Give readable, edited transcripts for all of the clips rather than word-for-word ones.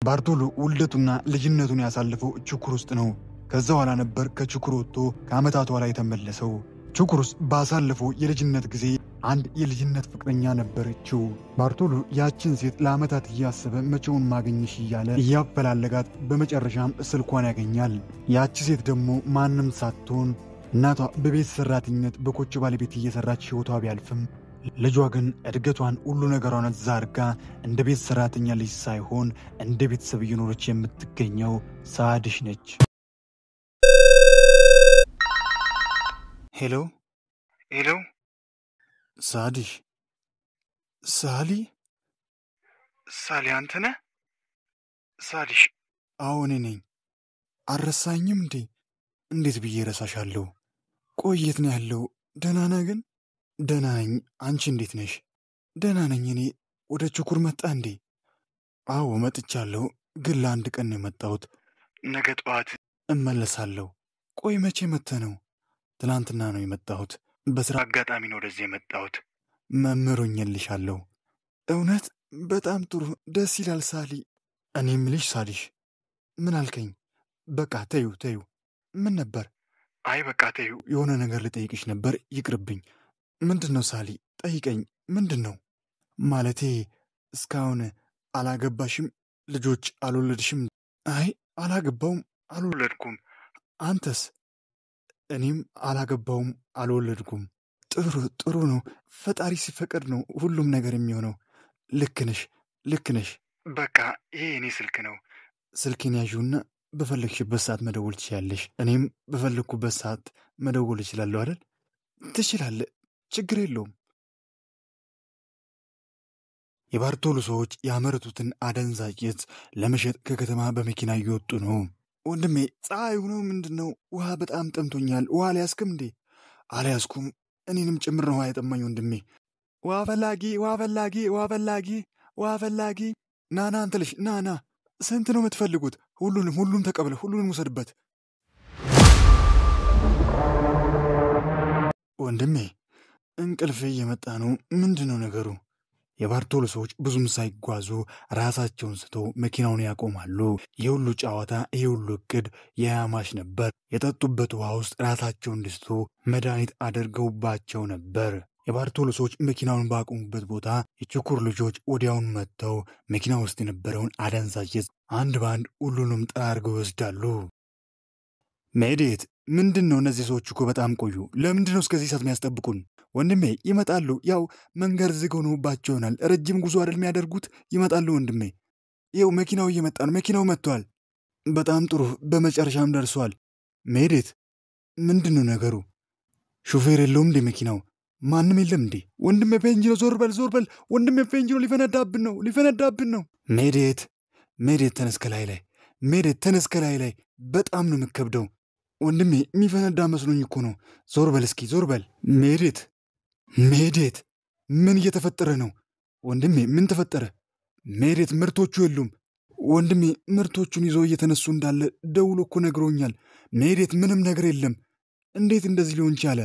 ባርቶሎ ውልደቱና ልጅነቱን ያሳለፈው ችኩር ውስጥ ነው። ከዛው ኋላ ነበር ከችኩር ወጥቶ ከዓመታት ኋላ የተመለሰው። ችኩር ውስጥ ባሳለፈው የልጅነት ጊዜ አንድ የልጅነት ፍቅረኛ ነበረችው። ባርቶሎ ያችን ሴት ለዓመታት እያሰበ መቼውን ማግኘሽ እያለ እያፈላለጋት በመጨረሻም ስልኳን ያገኛል። ያቺ ሴት ደግሞ ማንም ሳትሆን እናቷ በቤት ሰራተኝነት በኮች ባለቤት እየሰራች ሕይወቷ ቢያልፍም ልጇ ግን እድገቷን ሁሉ ነገሯን ዛርጋ እንደ ቤት ሰራተኛ ልጅ ሳይሆን እንደ ቤተሰብ እየኖረች የምትገኘው ሳዲሽ ነች። ሄሎ ሄሎ ሳዲሽ ሳሊ አንተ ነህ? ሳዲሽ አዎ እኔ ነኝ። አልረሳኝም እንዴ? እንዴት ብዬ እረሳሻለሁ? ቆይ የት ነው ያለው? ደህና ነህ ግን? ደህና ነኝ። አንቺ እንዴት ነሽ? ደህና ነኝ። እኔ ወደ ችኩር መጣ እንዴ? አዎ መጥቻለሁ፣ ግን ለአንድ ቀን ነው የመጣሁት። ነገ ጠዋት እመለሳለሁ። ቆይ መቼ መጥተህ ነው? ትናንትና ነው የመጣሁት። በስራ አጋጣሚ ነው ወደዚህ የመጣሁት። መምህሮኝልሻለሁ። እውነት? በጣም ጥሩ፣ ደስ ይላል ሳሊ። እኔ የምልሽ ሳዲሽ፣ ምን አልከኝ? በቃ ተዩ። ምን ነበር? አይ በቃ ተዩ። የሆነ ነገር ልጠይቅሽ ነበር፣ ይቅርብኝ። ምንድን ነው ሳሊ? ጠይቀኝ። ምንድን ነው? ማለቴ እስካሁን አላገባሽም? ልጆች አልወለድሽም? አይ አላገባውም፣ አልወለድኩም። አንተስ? እኔም አላገባውም፣ አልወለድኩም። ጥሩ ነው። ፈጣሪ ሲፈቅድ ነው ሁሉም ነገር የሚሆነው። ልክ ነሽ። በቃ ይሄ የኔ ስልክ ነው። ስልኬን ያዥውና በፈለግሽበት ሰዓት መደወል ትችላለሽ። እኔም በፈለግኩበት ሰዓት መደወል እችላለሁ አይደል? ትችላለህ፣ ችግር የለውም። የባርቶሎ ሰዎች ያመረቱትን አደንዛዥ ዕፅ ለመሸጥ ከከተማ በመኪና እየወጡ ነው። ወንድሜ ፀሐይ ሆኖ ምንድን ነው? ውሃ በጣም ጠምቶኛል። ውሃ አልያዝክም እንዴ? አልያዝኩም። እኔንም ጭምር ነው ውሃ የጠማኝ ወንድሜ። ውሃ ፈላጊ። ናና አንተ ልጅ ናና። ስንት ነው የምትፈልጉት? ሁሉንም ተቀበለ፣ ሁሉንም ውሰድበት። ወንድሜ እንቅልፌ እየመጣ ነው። ምንድን ነው ነገሩ? የባርቶሎ ሰዎች ብዙም ሳይጓዙ ራሳቸውን ስተው መኪናውን ያቆማሉ። የሁሉ ጨዋታ፣ የሁሉ እቅድ የያማሽ ነበር። የጠጡበት ውሃ ውስጥ ራሳቸውን እንዲስቱ መድኃኒት አድርገውባቸው ነበር። የባርቶሎ ሰዎች መኪናውን ባቆሙበት ቦታ የችኩር ልጆች ወዲያውን መጥተው መኪና ውስጥ የነበረውን አደንዛዥ ዕፅ አንድ በአንድ ሁሉንም ጠራርገው ይወስዳሉ። ሜዴት ምንድን ነው? እነዚህ ሰዎች እኮ በጣም ቆዩ። ለምንድን ነው እስከዚህ ሰዓት የሚያስጠብቁን? ወንድሜ ይመጣሉ። ያው መንገድ ዝግ ሆኖባቸው ይሆናል። ረጅም ጉዞ አይደል የሚያደርጉት? ይመጣሉ ወንድሜ። ይኸው መኪናው እየመጣ ነው። መኪናው መጥቷል። በጣም ጥሩ፣ በመጨረሻም ደርሷል። ሜዴት ምንድን ነው ነገሩ? ሹፌር የለውም እንዴ መኪናው? ማንም የለም እንዴ? ወንድሜ ፔንጂኖ ዞር በል ወንድሜ ፔንጂኖ ሊፈነዳብን ነው። ሜዴት ተነስ ከላይ ላይ። ሜዴት ተነስ ከላይ ላይ። በጣም ነው የምከብደው ወንድሜ። የሚፈነዳ መስሎኝ እኮ ነው። ዞር በል እስኪ ዞር በል። ሜዴት ምን እየተፈጠረ ነው ወንድሜ? ምን ተፈጠረ? ሜዴት ምርቶቹ የሉም ወንድሜ። ምርቶቹን ይዞ እየተነሱ እንዳለ ደውሎ እኮ ነግሮኛል። ሜዴት ምንም ነገር የለም። እንዴት እንደዚህ ሊሆን ቻለ?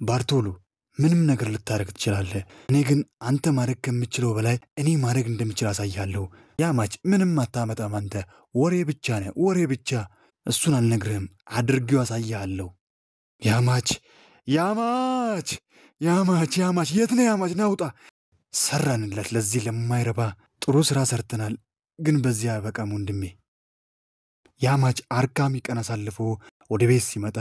ባርቶሎ ምንም ነገር ልታደርግ ትችላለህ። እኔ ግን አንተ ማድረግ ከምችለው በላይ እኔ ማድረግ እንደምችል አሳያለሁ። ያማች ምንም አታመጣም። አንተ ወሬ ብቻ ነህ፣ ወሬ ብቻ። እሱን አልነግርህም፣ አድርጌው አሳያለሁ። ያማች የት ነህ ያማች? ናውጣ። ሰራንለት ለዚህ ለማይረባ። ጥሩ ሥራ ሰርተናል፣ ግን በዚህ አያበቃም ወንድሜ። ያማች አርካሚ ቀን አሳልፎ ወደ ቤት ሲመጣ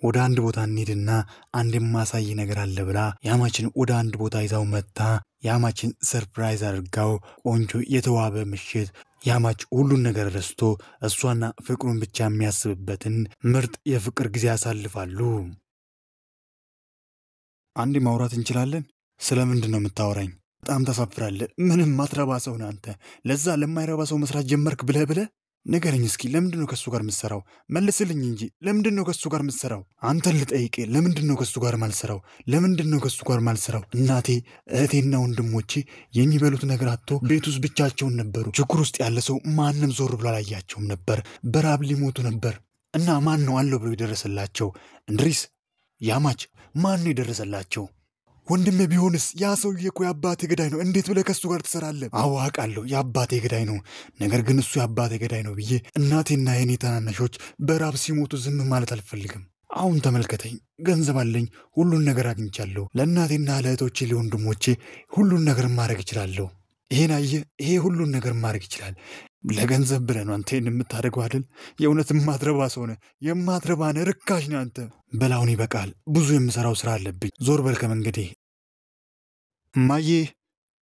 ወደ አንድ ቦታ እንሂድና አንድ የማሳይ ነገር አለ ብላ ያማችን ወደ አንድ ቦታ ይዛው መጥታ ያማችን ሰርፕራይዝ አድርጋው ቆንጆ የተዋበ ምሽት ያማች ሁሉን ነገር ረስቶ እሷና ፍቅሩን ብቻ የሚያስብበትን ምርጥ የፍቅር ጊዜ ያሳልፋሉ። አንዴ ማውራት እንችላለን? ስለምንድን ነው የምታወራኝ? በጣም ታሳፍራለህ። ምንም ማትረባ ሰው ነህ አንተ። ለዛ ለማይረባ ሰው መስራት ጀመርክ ብለህ ንገረኝ እስኪ። ለምንድን ነው ከሱ ጋር የምትሰራው? መልስልኝ እንጂ። ለምንድን ነው ከሱ ጋር የምትሰራው? አንተን ልጠይቄ። ለምንድን ነው ከሱ ጋር ማልሰራው? እናቴ እህቴና ወንድሞቼ የሚበሉት ነገር አጥቶ ቤት ውስጥ ብቻቸውን ነበሩ። ችግር ውስጥ ያለ ሰው ማንም ዞር ብሎ አላያቸውም ነበር። በራብ ሊሞቱ ነበር። እና ማን ነው አለው ብሎ የደረሰላቸው? እንድሪስ ያማች ማን ነው የደረሰላቸው? ወንድሜ ቢሆንስ? ያ ሰውዬ እኮ የአባቴ ገዳይ ነው። እንዴት ብለህ ከሱ ጋር ትሰራለህ? አዎ አውቃለሁ፣ የአባቴ ገዳይ ነው። ነገር ግን እሱ የአባቴ ገዳይ ነው ብዬ እናቴና የኔ ታናናሾች በራብ ሲሞቱ ዝም ማለት አልፈልግም። አሁን ተመልከተኝ፣ ገንዘብ አለኝ፣ ሁሉን ነገር አግኝቻለሁ። ለእናቴና ለእህቶቼ ለወንድሞቼ ሁሉን ነገር ማድረግ እችላለሁ። ይሄን አየህ? ይሄ ሁሉን ነገር ማድረግ ይችላል። ለገንዘብ ብለህ ነው አንተ ይህን የምታደርገው አይደል? የእውነት የማትረባ ሰው ነህ። የማትረባ ነህ፣ ርካሽ ነህ አንተ። በላውን ይበቃል። ብዙ የምሰራው ስራ አለብኝ። ዞር በል ከመንገዴ። እማዬ፣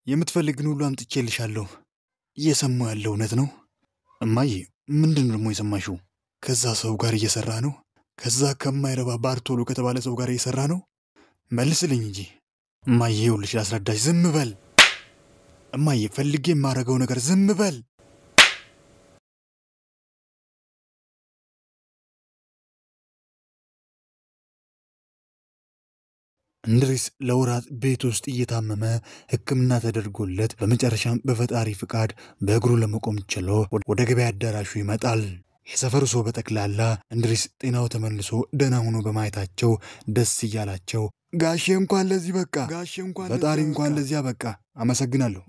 የምትፈልግን ሁሉ አምጥቼልሻለሁ። እየሰማሁ ያለው እውነት ነው? እማዬ፣ ምንድን ነው ደግሞ የሰማሽው? ከዛ ሰው ጋር እየሰራ ነው? ከዛ ከማይረባ ባርቶሎ ከተባለ ሰው ጋር እየሰራ ነው? መልስልኝ እንጂ። እማዬ፣ ይኸውልሽ ላስረዳሽ። ዝም በል እማዬ፣ ፈልጌ የማደርገው ነገር ዝም በል። እንድሪስ ለወራት ቤት ውስጥ እየታመመ ሕክምና ተደርጎለት በመጨረሻም በፈጣሪ ፍቃድ በእግሩ ለመቆም ችሎ ወደ ገበያ አዳራሹ ይመጣል። የሰፈሩ ሰው በጠቅላላ እንድሪስ ጤናው ተመልሶ ደህና ሆኖ በማየታቸው ደስ እያላቸው፣ ጋሼ እንኳን ለዚህ በቃ፣ ፈጣሪ እንኳን ለዚያ በቃ፣ አመሰግናለሁ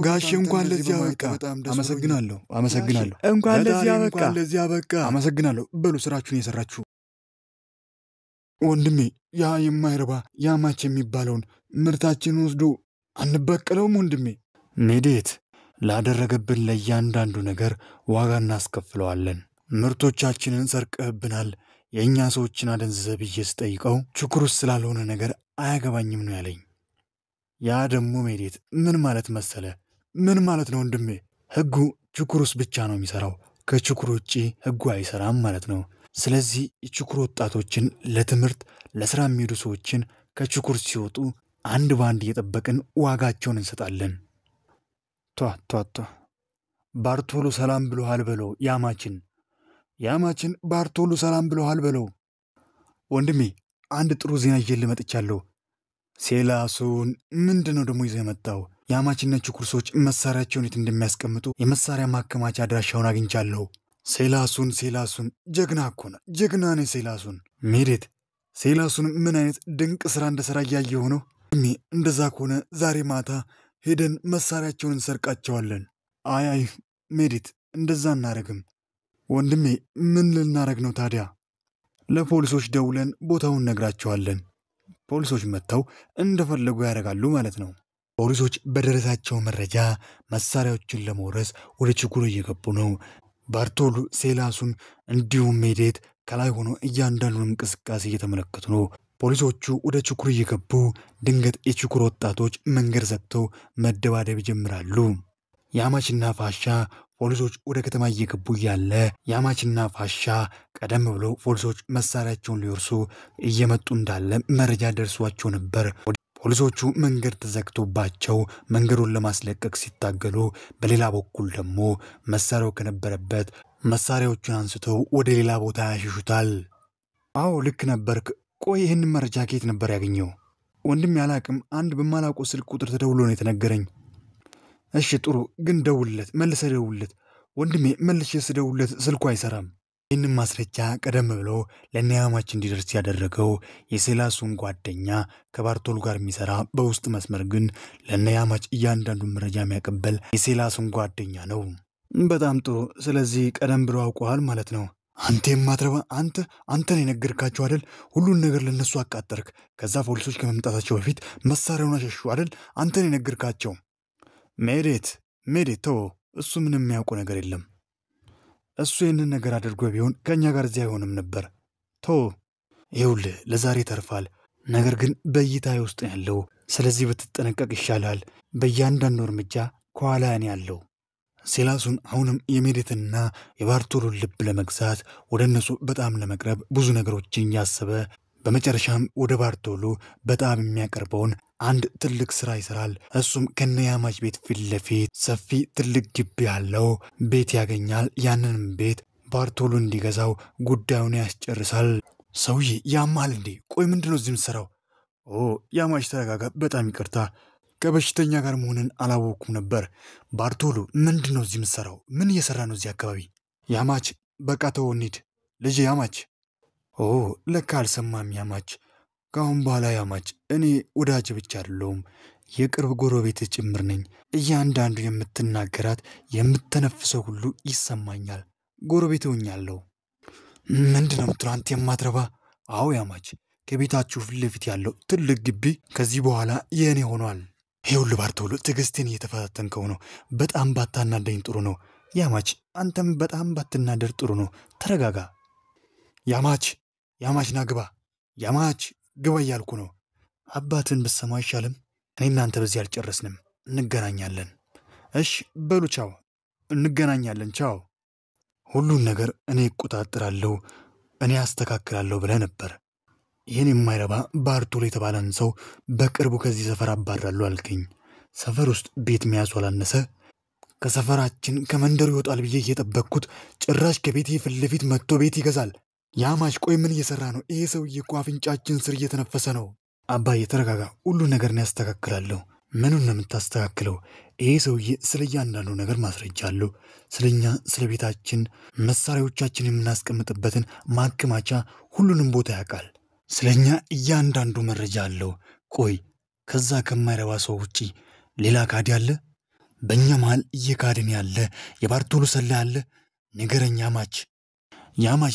ጋሼ እንኳን ለዚያ በቃ፣ አመሰግናለሁ እንኳን ለዚያ በቃ፣ አመሰግናለሁ። በሉ ስራችሁን የሰራችሁ። ወንድሜ፣ ያ የማይረባ ያማች የሚባለውን ምርታችንን ወስዶ አንበቀለውም? ወንድሜ ሜዴት ላደረገብን ለእያንዳንዱ ነገር ዋጋ እናስከፍለዋለን። ምርቶቻችንን ሰርቀህብናል፣ የእኛ ሰዎችን አደንዝዘህ ብዬ ስጠይቀው ችኩሩስ ስላልሆነ ነገር አያገባኝም ነው ያለኝ። ያ ደግሞ ሜዴት ምን ማለት መሰለ? ምን ማለት ነው ወንድሜ? ሕጉ ችኩሩስ ብቻ ነው የሚሠራው፣ ከችኩር ውጪ ሕጉ አይሠራም ማለት ነው። ስለዚህ የችኩር ወጣቶችን ለትምህርት ለሥራ የሚሄዱ ሰዎችን ከችኩር ሲወጡ አንድ በአንድ እየጠበቅን ዋጋቸውን እንሰጣለን። ቷ ባርቶሎ ሰላም ብሎሃል በለው። ያማችን ባርቶሎ ሰላም ብሎሃል በለው። ወንድሜ፣ አንድ ጥሩ ዜና ይዤልህ መጥቻለሁ። ሴላሱን ምንድን ነው ደግሞ ይዘህ የመጣው? ያማችና ችኩር ሰዎች መሳሪያቸውን የት እንደሚያስቀምጡ የመሳሪያ ማከማቻ አድራሻውን አግኝቻለሁ። ሴላሱን ጀግና እኮ ነው፣ ጀግና ነህ ሴላሱን። ሜዴት፣ ሴላሱን ምን አይነት ድንቅ ሥራ እንደሠራ እያየሁ ነው። እንደዛ ከሆነ ዛሬ ማታ ሄደን መሳሪያቸውን እንሰርቃቸዋለን። አይ ሜዴት፣ እንደዛ እናረግም። ወንድሜ፣ ምን ልናረግ ነው ታዲያ? ለፖሊሶች ደውለን ቦታውን ነግራቸዋለን። ፖሊሶች መጥተው እንደፈለጉ ያደርጋሉ ማለት ነው። ፖሊሶች በደረሳቸው መረጃ መሳሪያዎችን ለመውረስ ወደ ችኩር እየገቡ ነው። ባርቶሉ፣ ሴላሱን እንዲሁም ሜዴት ከላይ ሆኖ እያንዳንዱን እንቅስቃሴ እየተመለከቱ ነው። ፖሊሶቹ ወደ ችኩር እየገቡ ድንገት የችኩር ወጣቶች መንገድ ዘግተው መደባደብ ይጀምራሉ። ያማችና ፋሻ ፖሊሶች ወደ ከተማ እየገቡ እያለ ያማችና ፋሻ ቀደም ብለው ፖሊሶች መሳሪያቸውን ሊወርሱ እየመጡ እንዳለ መረጃ ደርሷቸው ነበር። ፖሊሶቹ መንገድ ተዘግቶባቸው መንገዱን ለማስለቀቅ ሲታገሉ፣ በሌላ በኩል ደግሞ መሳሪያው ከነበረበት መሳሪያዎቹን አንስተው ወደ ሌላ ቦታ ያሽሹታል። አዎ ልክ ነበርክ። ቆይ ይህን መረጃ ከየት ነበር ያገኘው? ወንድም ያላቅም፣ አንድ በማላውቀው ስልክ ቁጥር ተደውሎ ነው የተነገረኝ። እሺ ጥሩ፣ ግን ደውልለት፣ መልሰ ደውልለት። ወንድሜ መልሼ ስደውልለት ስልኩ አይሰራም። ይህንም ማስረጃ ቀደም ብሎ ለነያማች እንዲደርስ ያደረገው የሴላሱን ጓደኛ ከባርቶሉ ጋር የሚሰራ በውስጥ መስመር ግን ለነያማች እያንዳንዱን መረጃ የሚያቀበል የሴላሱን ጓደኛ ነው። በጣም ጥሩ። ስለዚህ ቀደም ብሎ አውቀዋል ማለት ነው። አንተ የማትረባ አንተን የነገርካቸው አይደል? ሁሉን ነገር ለነሱ አቃጠርክ። ከዛ ፖሊሶች ከመምጣታቸው በፊት መሳሪያውን አሸሹ አይደል? አንተን የነገርካቸው። ሜዴት ተው፣ እሱ ምንም የሚያውቁ ነገር የለም። እሱ ይህንን ነገር አድርጎ ቢሆን ከእኛ ጋር እዚህ አይሆንም ነበር። ተው፣ ይኸውልህ ለዛሬ ተርፋል። ነገር ግን በእይታዬ ውስጥ ያለው፣ ስለዚህ ብትጠነቀቅ ይሻላል። በእያንዳንዱ እርምጃ ከኋላ እኔ ያለው። ሴላሱን አሁንም የሜዴትና የባርቶሎን ልብ ለመግዛት ወደ እነሱ በጣም ለመቅረብ ብዙ ነገሮችን እያሰበ በመጨረሻም ወደ ባርቶሎ በጣም የሚያቀርበውን አንድ ትልቅ ሥራ ይሠራል። እሱም ከነያማች ቤት ፊት ለፊት ሰፊ ትልቅ ግቢ ያለው ቤት ያገኛል። ያንንም ቤት ባርቶሎ እንዲገዛው ጉዳዩን ያስጨርሳል። ሰውዬ ያማል እንዴ? ቆይ ምንድነው እዚህ የምትሠራው? ያማች ተረጋጋ፣ በጣም ይቅርታ፣ ከበሽተኛ ጋር መሆንን አላወኩም ነበር። ባርቶሎ ምንድን ነው እዚህ የምትሠራው? ምን እየሠራ ነው እዚህ አካባቢ? ያማች በቃ ተው እንሂድ። ልጄ ያማች። ለካ አልሰማም ያማች። ካሁን በኋላ ያማች እኔ ወዳጅ ብቻ አይደለሁም የቅርብ ጎረቤት ጭምር ነኝ። እያንዳንዱ የምትናገራት የምትተነፍሰው ሁሉ ይሰማኛል። ጎረቤት ሆኛለሁ። ምንድነው የምትለው አንተ የማትረባ? አዎ ያማች ከቤታችሁ ፊት ለፊት ያለው ትልቅ ግቢ ከዚህ በኋላ የእኔ ሆኗል። ይኸውልህ ባርቶሎ ትዕግስቴን እየተፈታተንከው ነው። በጣም ባታናደኝ ጥሩ ነው። ያማች አንተም በጣም ባትናደር ጥሩ ነው። ተረጋጋ። ያማች ና ግባ። ያማች ግባ እያልኩ ነው። አባትን ብትሰማ አይሻልም? እኔ እናንተ በዚህ አልጨረስንም። እንገናኛለን። እሽ በሉ ቻው። እንገናኛለን። ቻው። ሁሉን ነገር እኔ እቆጣጠራለሁ፣ እኔ አስተካክላለሁ ብለህ ነበር። ይህን የማይረባ ባርቶሎ የተባለን ሰው በቅርቡ ከዚህ ሰፈር አባራለሁ አልከኝ። ሰፈር ውስጥ ቤት መያዙ አላነሰ። ከሰፈራችን ከመንደሩ ይወጣል ብዬ እየጠበቅኩት ጭራሽ ከቤቴ ፊት ለፊት መጥቶ ቤት ይገዛል። ያማች ቆይ ምን እየሰራ ነው? ይሄ ሰውዬ እኮ አፍንጫችን ስር እየተነፈሰ ነው። አባዬ ተረጋጋ። ሁሉ ነገር ነው ያስተካክላለሁ። ምኑን ነው የምታስተካክለው? ይሄ ሰውዬ ስለ እያንዳንዱ ነገር ማስረጃ አለው። ስለኛ፣ ስለ ቤታችን፣ መሳሪያዎቻችን የምናስቀምጥበትን ማከማቻ ሁሉንም ቦታ ያውቃል። ስለኛ እያንዳንዱ መረጃ አለው። ቆይ ከዛ ከማይረባ ሰው ውጪ ሌላ ካዲ አለ? በእኛ መሃል እየካድን ያለ የባርቶሎ ሰላይ አለ? ንገረኝ ያማች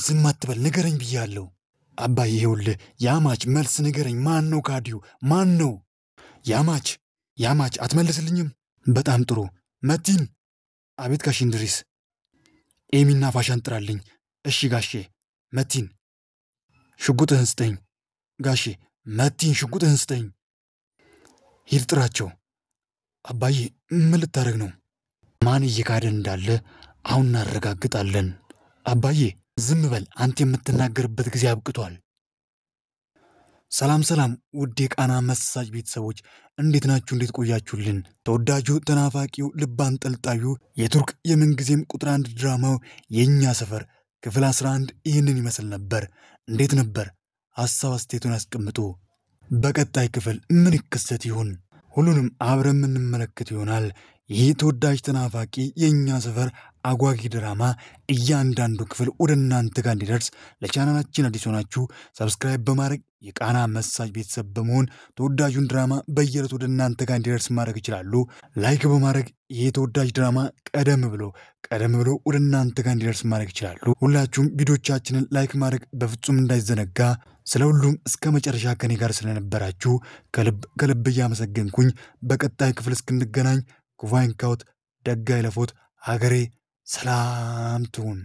ዝም አትበል፣ ንገረኝ ብያለሁ። አባዬ ይኸውልህ ያማች መልስ ንገረኝ። ማን ነው ካዲው? ማን ነው? ያማች አትመልስልኝም? በጣም ጥሩ መቲን። አቤት ጋሽ እንድሪስ። ኤሚና ፋሻን ጥራልኝ። እሺ ጋሼ። መቲን ሽጉጥህን ስጠኝ። ጋሼ መቲን ሽጉጥህን ስጠኝ። ሂድ ጥራቸው። አባዬ ምን ልታደርግ ነው? ማን እየካደን እንዳለ አሁን እናረጋግጣለን። አባዬ ዝም በል፣ አንተ የምትናገርበት ጊዜ አብቅቷል። ሰላም ውድ የቃና መሳጅ ቤተሰቦች እንዴት ናችሁ? እንዴት ቆያችሁልን? ተወዳጁ ተናፋቂው ልብ አንጠልጣዩ የቱርክ የምንጊዜም ቁጥር 1 ድራማው የእኛ ሰፈር ክፍል 11 ይህንን ይመስል ነበር። እንዴት ነበር? ሐሳብ አስተያየቱን ያስቀምጡ። በቀጣይ ክፍል ምን ይከሰት ይሆን? ሁሉንም አብረን የምንመለከት ይሆናል። ይህ ተወዳጅ ተናፋቂ የእኛ ሰፈር አጓጊ ድራማ እያንዳንዱ ክፍል ወደ እናንተ ጋር እንዲደርስ ለቻናላችን አዲስ ሆናችሁ ሰብስክራይብ በማድረግ የቃና መሳጅ ቤተሰብ በመሆን ተወዳጁን ድራማ በየዕለቱ ወደ እናንተ ጋር እንዲደርስ ማድረግ ይችላሉ። ላይክ በማድረግ ይህ ተወዳጅ ድራማ ቀደም ብሎ ወደ እናንተ ጋር እንዲደርስ ማድረግ ይችላሉ። ሁላችሁም ቪዲዮቻችንን ላይክ ማድረግ በፍጹም እንዳይዘነጋ። ስለ ሁሉም እስከ መጨረሻ ከኔ ጋር ስለነበራችሁ ከልብ እያመሰገንኩኝ በቀጣይ ክፍል እስክንገናኝ ክፉ አይንካዎት፣ ደግ አይለፎት፣ ሀገሬ ሰላም ትሁን።